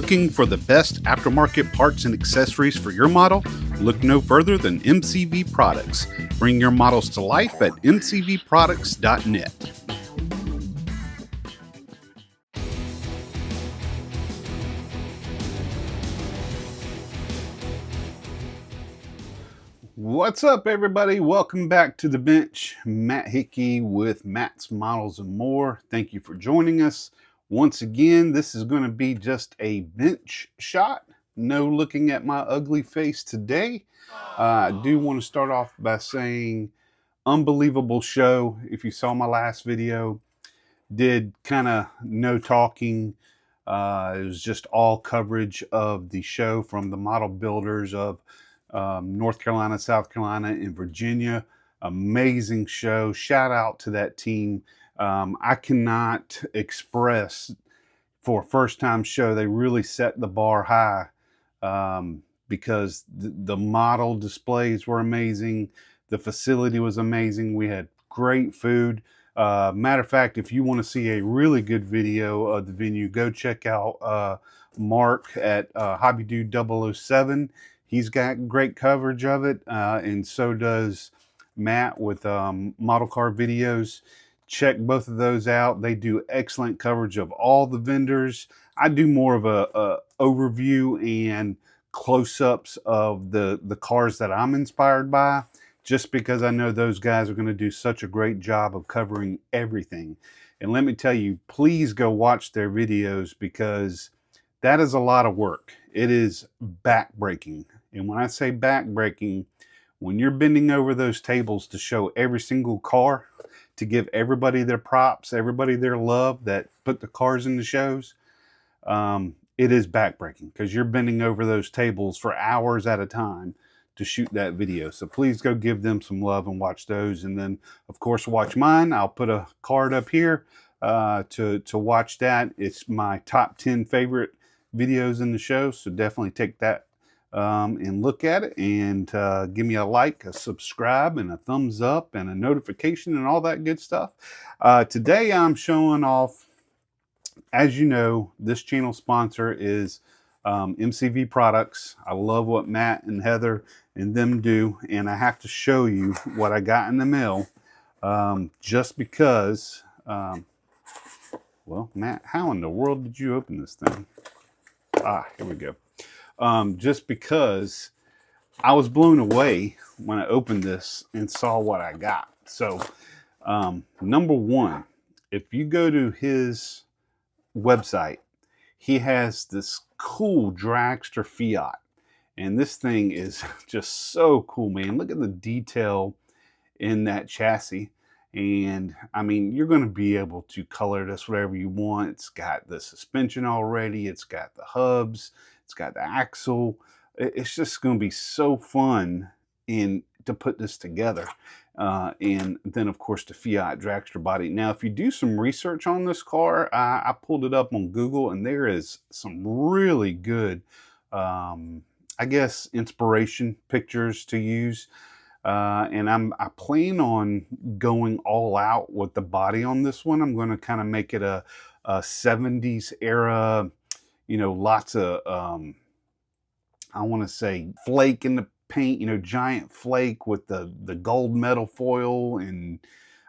Looking for the best aftermarket parts and accessories for your model? Look no further than MCV Products. Bring your models to life at mcvproducts.net. What's up, everybody? Welcome back to the bench. Matt Hickey with Matt's Models and More. Thank you for joining us. Once again, this is going to be just a bench shot. No looking at my ugly face today. I do want to start off by saying unbelievable show. If you saw my last video, did kind of no talking. It was just all coverage of the show from the model builders of North Carolina, South Carolina, and Virginia. Amazing show. Shout out to that team. I cannot express, for a first time show, they really set the bar high because the model displays were amazing. The facility was amazing. We had great food. Matter of fact, if you want to see a really good video of the venue, go check out Mark at Hobby Dude 007. He's got great coverage of it, and so does Matt with model car videos. Check both of those out. They do excellent coverage of all the vendors. I do more of a overview and close-ups of the cars that I'm inspired by, just because I know those guys are going to do such a great job of covering everything. And let me tell you, please go watch their videos, because that is a lot of work. It is back-breaking. And when I say back-breaking, when you're bending over those tables to show every single car, to give everybody their props, everybody their love that put the cars in the shows, it is back-breaking, because you're bending over those tables for hours at a time to shoot that video. So please go give them some love and watch those. And then, of course, watch mine. I'll put a card up here to watch that. It's my top 10 favorite videos in the show, so definitely take that and look at it, and give me a like, a subscribe, and a thumbs up, and a notification, and all that good stuff. Today I'm showing off, as you know, this channel sponsor is MCV Products. I love what Matt and Heather and them do, and I have to show you what I got in the mail, just because, well, Matt, how in the world did you open this thing? Here we go. Just because I was blown away when I opened this and saw what I got. So, number one, if you go to his website, he has this cool dragster Fiat. And this thing is just so cool, man. Look at the detail in that chassis. And I mean, you're going to be able to color this whatever you want. It's got the suspension already. It's got the hubs. It's got the axle. It's just going to be so fun to put this together. And then, of course, the Fiat dragster body. Now, if you do some research on this car, I pulled it up on Google, and there is some really good, I guess, inspiration pictures to use. And I plan on going all out with the body on this one. I'm going to kind of make it a 70s era, you know, lots of, I want to say flake in the paint, you know, giant flake with the gold metal foil. And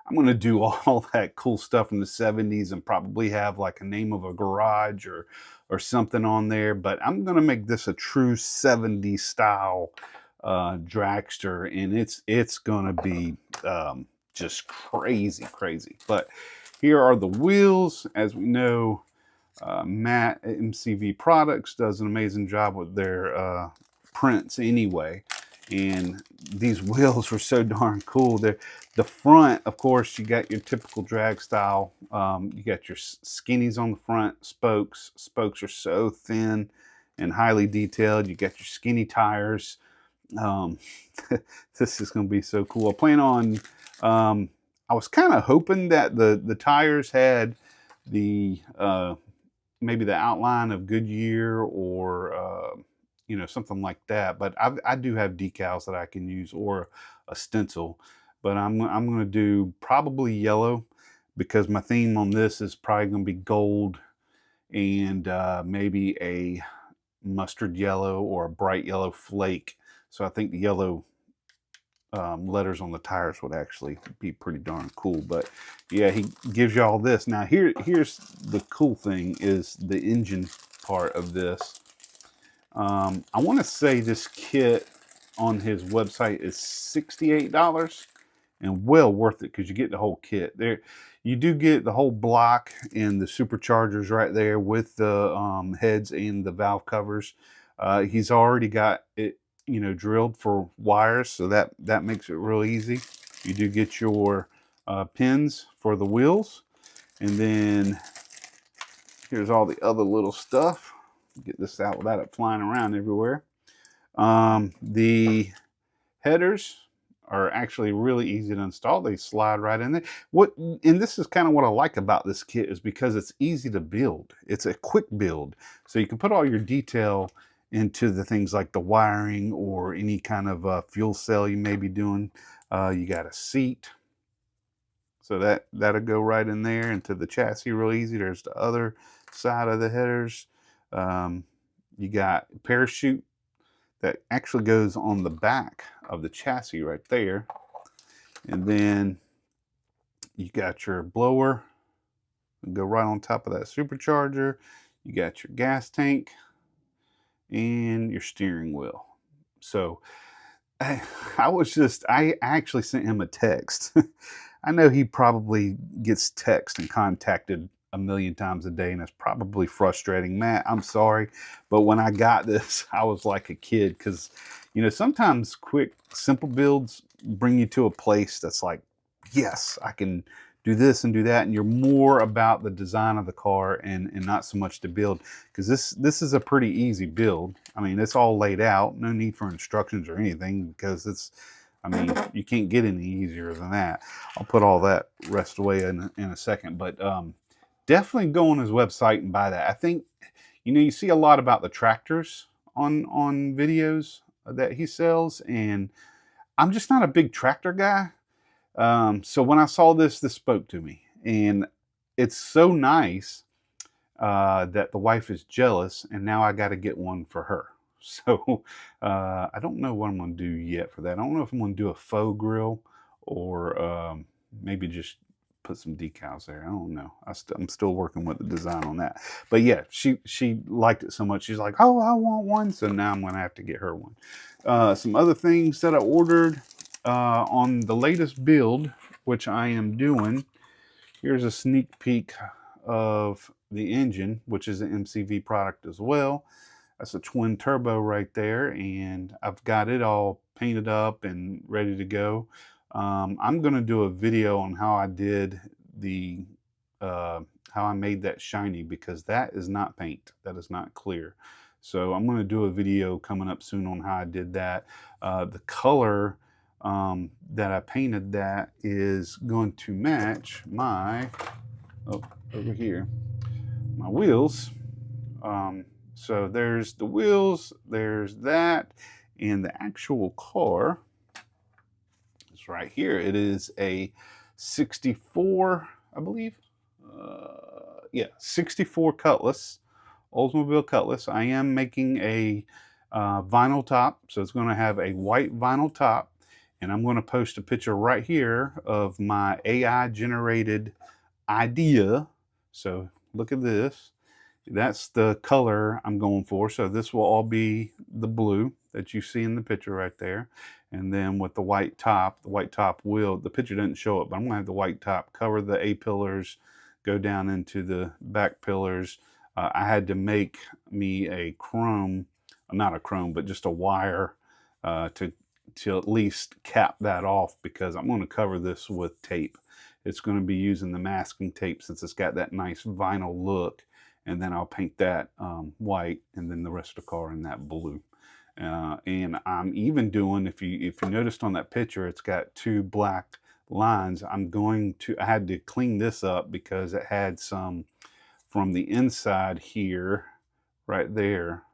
I'm going to do all that cool stuff from the 70s, and probably have like a name of a garage or something on there. But I'm going to make this a true 70s style dragster, and it's gonna be just crazy. But here are the wheels. As we know, Matt at MCV Products does an amazing job with their prints anyway, and these wheels were so darn cool. The front, of course, you got your typical drag style. You got your skinnies on the front, spokes are so thin and highly detailed. You got your skinny tires. This is going to be so cool. I plan on, I was kind of hoping that the tires had the, maybe the outline of Goodyear or, you know, something like that. But I do have decals that I can use, or a stencil, but I'm going to do probably yellow, because my theme on this is probably going to be gold and maybe a mustard yellow or a bright yellow flake. So I think the yellow letters on the tires would actually be pretty darn cool. But yeah, he gives you all this. Now here's the cool thing is the engine part of this. I want to say this kit on his website is $68 and well worth it because you get the whole kit. There, you do get the whole block and the superchargers right there with the heads and the valve covers. He's already got it, you know, drilled for wires, so that makes it real easy. You do get your pins for the wheels, and then here's all the other little stuff. Get this out without it flying around everywhere. The headers are actually really easy to install. They slide right in there. And this is kind of what I like about this kit is because it's easy to build. It's a quick build. So you can put all your detail into the things like the wiring or any kind of fuel cell you may be doing. You got a seat. So that'll go right in there into the chassis real easy. There's the other side of the headers. You got a parachute that actually goes on the back of the chassis right there. And then you got your blower, go right on top of that supercharger. You got your gas tank and your steering wheel. So I actually sent him a text. I know he probably gets text and contacted a million times a day, and it's probably frustrating. Matt, I'm sorry, but when I got this, I was like a kid because, you know, sometimes quick, simple builds bring you to a place that's like, yes, I can do this and do that, and you're more about the design of the car and not so much to build, because this is a pretty easy build. I mean, it's all laid out, no need for instructions or anything, because it's, I mean, you can't get any easier than that. I'll put all that rest away in a second, but definitely go on his website and buy that. I think, you know, you see a lot about the tractors on videos that he sells, and I'm just not a big tractor guy. So when I saw this spoke to me, and it's so nice that the wife is jealous, and now I got to get one for her. So I don't know what I'm going to do yet for that. I don't know if I'm going to do a faux grill or maybe just put some decals there. I don't know. I'm still working with the design on that. But yeah, she liked it so much. She's like, oh, I want one. So now I'm going to have to get her one. Some other things that I ordered on the latest build, which I am doing. Here's a sneak peek of the engine, which is an MCV product as well. That's a twin turbo right there, and I've got it all painted up and ready to go. I'm going to do a video on how I did the how I made that shiny, because that is not paint, that is not clear. So I'm going to do a video coming up soon on how I did that. The color that I painted that is going to match my over here, my wheels. So there's the wheels, there's that, and the actual car is right here. It is a 64, I believe. Yeah, 64 Cutlass, Oldsmobile Cutlass. I am making a vinyl top, so it's going to have a white vinyl top, and I'm going to post a picture right here of my AI generated idea. So look at this. That's the color I'm going for. So this will all be the blue that you see in the picture right there. And then with the white top will, the picture didn't show it, but I'm gonna have the white top cover the A-pillars, go down into the back pillars. I had to make me a chrome, not a chrome, but just a wire to at least cap that off, because I'm gonna cover this with tape. It's gonna be using the masking tape since it's got that nice vinyl look. And then I'll paint that white, and then the rest of the car in that blue. And I'm even doing, if you noticed on that picture, it's got two black lines. I had to clean this up because it had some from the inside here, right there.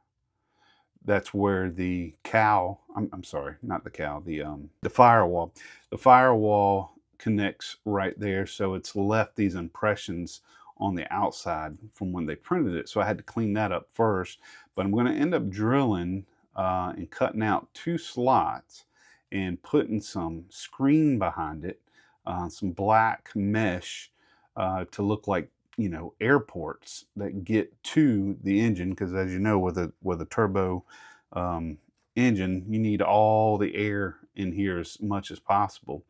That's where the cow, I'm sorry, not the cow, the firewall. The firewall connects right there, so it's left these impressions on the outside from when they printed it. So I had to clean that up first. But I'm going to end up drilling and cutting out 2 slots and putting some screen behind it, some black mesh to look like, you know, airports that get to the engine. Because as you know, with a turbo engine, you need all the air in here as much as possible.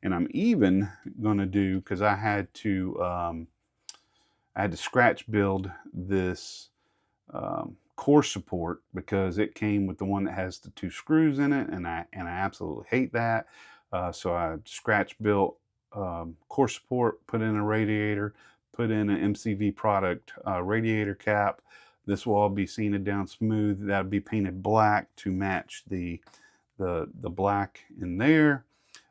And I'm even going to do, because I had to scratch build this core support, because it came with the one that has the 2 screws in it, and I absolutely hate that. So I scratch built core support, put in a radiator, put in an MCV product radiator cap. This will all be sanded down smooth. That'll be painted black to match the black in there.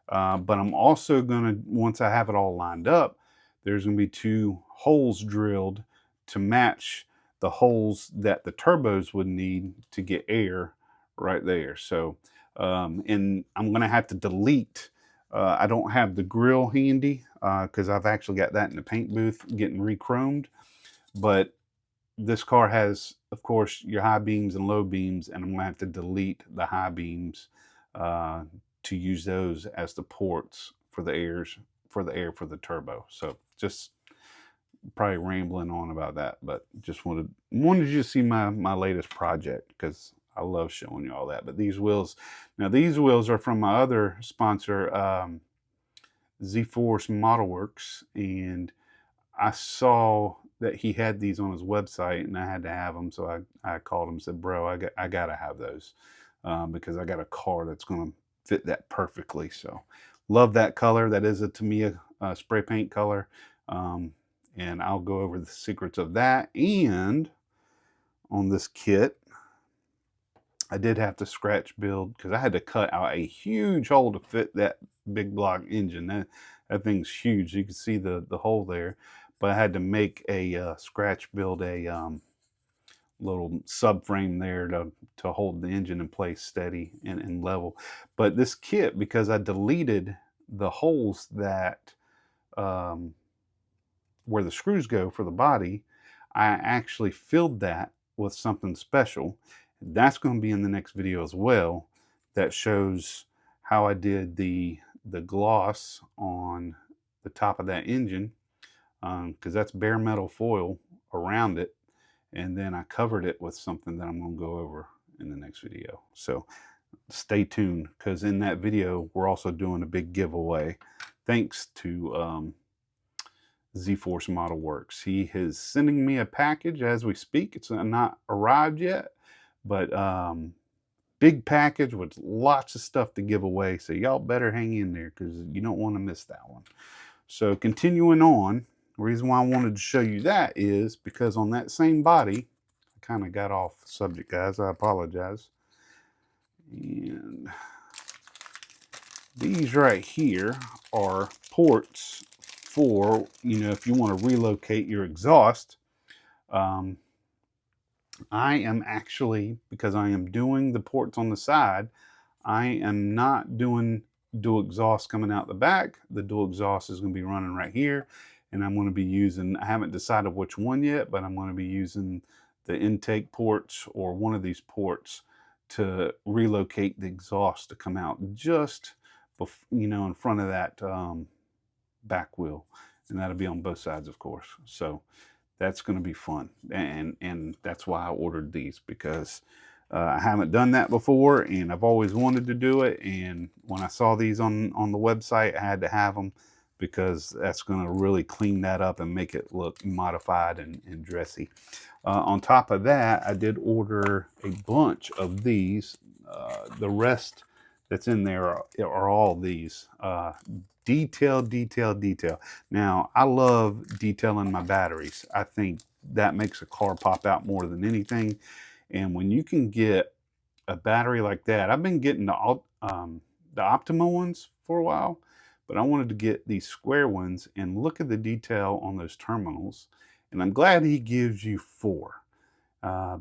But I'm also gonna, once I have it all lined up, there's gonna be 2 holes drilled to match the holes that the turbos would need to get air right there. So, and I'm gonna have to delete. I don't have the grill handy because I've actually got that in the paint booth getting re-chromed. But this car has, of course, your high beams and low beams, and I'm gonna have to delete the high beams to use those as the ports for the air for the turbo. So just probably rambling on about that, but just wanted you to see my latest project, because I love showing you all that. But these wheels, now these wheels are from my other sponsor, Z-Force Model Works, and I saw that he had these on his website, and I had to have them. So I called him and said, bro, I gotta have those because I got a car that's going to fit that perfectly. So love that color. That is a Tamiya spray paint color. And I'll go over the secrets of that. And on this kit, I did have to scratch build, because I had to cut out a huge hole to fit that big block engine. That thing's huge. You can see the hole there. But I had to make a scratch build a little subframe there to hold the engine in place steady and level. But this kit, because I deleted the holes that where the screws go for the body, I actually filled that with something special. That's going to be in the next video as well, that shows how I did the gloss on the top of that engine, because that's bare metal foil around it, and then I covered it with something that I'm going to go over in the next video. So stay tuned, because in that video we're also doing a big giveaway thanks to Z-Force Model Works. He is sending me a package as we speak. It's not arrived yet, but big package with lots of stuff to give away. So y'all better hang in there, because you don't want to miss that one. So continuing on, the reason why I wanted to show you that is because on that same body, I kind of got off subject, guys. I apologize. And these right here are ports for, you know, if you want to relocate your exhaust. I am actually, because I am doing the ports on the side, I am not doing dual exhaust coming out the back. The dual exhaust is going to be running right here, and I'm going to be using, I haven't decided which one yet, but I'm going to be using the intake ports or one of these ports to relocate the exhaust to come out just, you know, in front of that back wheel, and that'll be on both sides, of course. So that's going to be fun, and that's why I ordered these, because I haven't done that before, and I've always wanted to do it. And when I saw these on the website, I had to have them, because that's going to really clean that up and make it look modified and dressy. On top of that, I did order a bunch of these. The rest that's in there are all these. Detail. Now, I love detailing my batteries. I think that makes a car pop out more than anything. And when you can get a battery like that, I've been getting the Optima ones for a while, but I wanted to get these square ones, and look at the detail on those terminals. And I'm glad he gives you 4,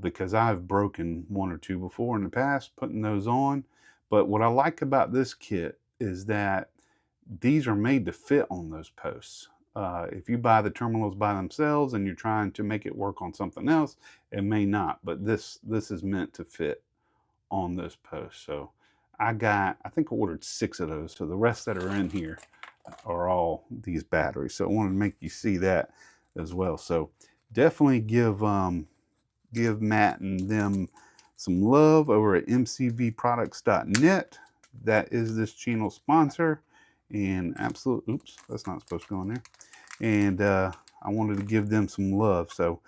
because I've broken 1 or 2 before in the past putting those on. But what I like about this kit is that these are made to fit on those posts. If you buy the terminals by themselves and you're trying to make it work on something else, it may not. But this is meant to fit on this post. So I think I ordered 6 of those. So the rest that are in here are all these batteries. So I wanted to make you see that as well. So definitely give Matt and them some love over at mcvproducts.net. That is this channel sponsor. And oops, that's not supposed to go in there. And I wanted to give them some love. So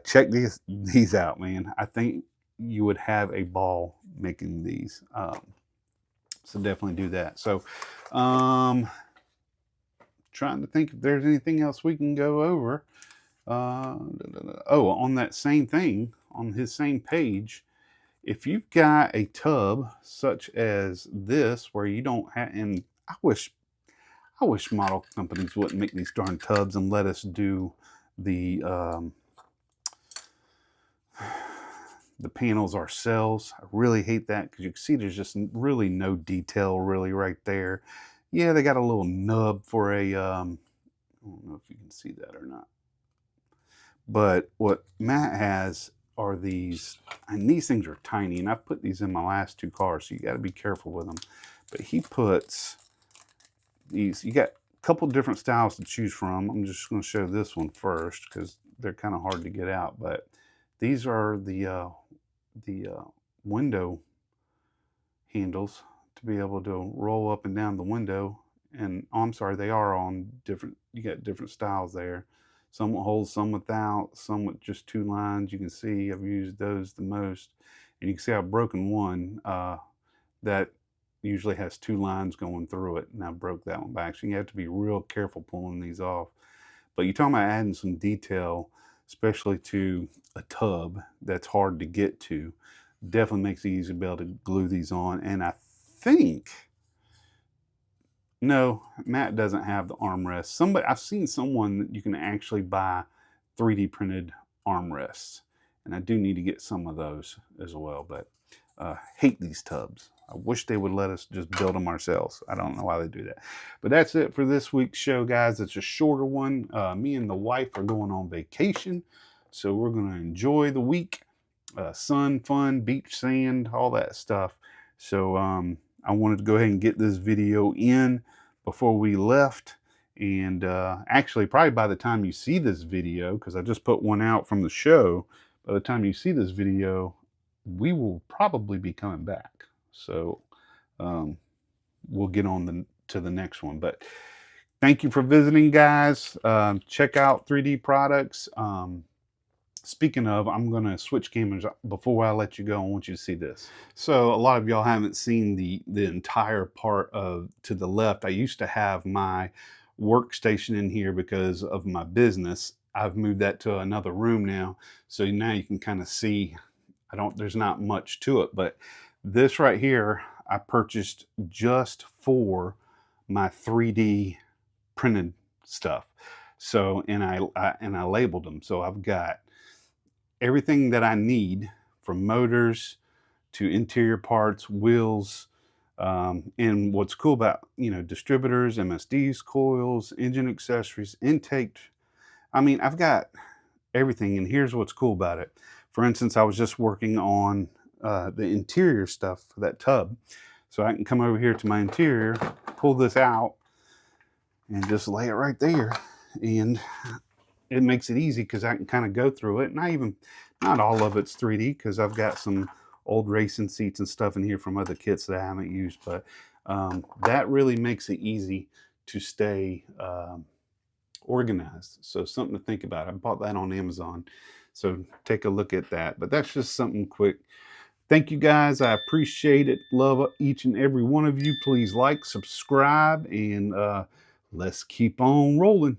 check these out, man. I think you would have a ball making these. So definitely do that. So trying to think if there's anything else we can go over. Oh, on that same thing, on his same page, if you've got a tub such as this where you don't have, and I wish model companies wouldn't make these darn tubs and let us do the panels ourselves. I really hate that because you can see there's just really no detail really right there. Yeah, they got a little nub for a, I don't know if you can see that or not. But what Matt has are these, and these things are tiny, and I've put these in my last 2 cars, so you got to be careful with them. But he puts these, you got a couple different styles to choose from. I'm just going to show this one first because they're kind of hard to get out. But these are the window handles to be able to roll up and down the window. And oh, I'm sorry, they are on different, you got different styles there. Some will hold, some without, some with just 2 lines. You can see I've used those the most. And you can see I've broken one that usually has 2 lines going through it. And I broke that one back. So you have to be real careful pulling these off. But you're talking about adding some detail, especially to a tub that's hard to get to. Definitely makes it easy to be able to glue these on. And I think, no, Matt doesn't have the armrests. I've seen someone that you can actually buy 3D printed armrests, and I do need to get some of those as well. But hate these tubs. I wish they would let us just build them ourselves. I don't know why they do that. But that's it for this week's show, guys. It's a shorter one. Me and the wife are going on vacation, so we're going to enjoy the week. Sun, fun, beach, sand, all that stuff. So I wanted to go ahead and get this video in before we left. And actually, probably by the time you see this video, because I just put one out from the show, by the time you see this video, we will probably be coming back. So we'll get on to the next one. But thank you for visiting, guys. Check out 3D Products. Speaking of, I'm going to switch cameras. Before I let you go, I want you to see this. So a lot of y'all haven't seen the entire part to the left. I used to have my workstation in here because of my business. I've moved that to another room now. So now you can kind of see, there's not much to it, but this right here, I purchased just for my 3D printed stuff. So, and I labeled them. So I've got everything that I need, from motors to interior parts, wheels, and what's cool about, distributors, MSDs, coils, engine accessories, intake. I mean, I've got everything, and here's what's cool about it. For instance, I was just working on the interior stuff for that tub. So I can come over here to my interior, pull this out, and just lay it right there. And it makes it easy because I can kind of go through it. And not all of it's 3D because I've got some old racing seats and stuff in here from other kits that I haven't used. But that really makes it easy to stay organized. So something to think about. I bought that on Amazon. So take a look at that. But that's just something quick. Thank you, guys. I appreciate it. Love each and every one of you. Please like, subscribe, and let's keep on rolling.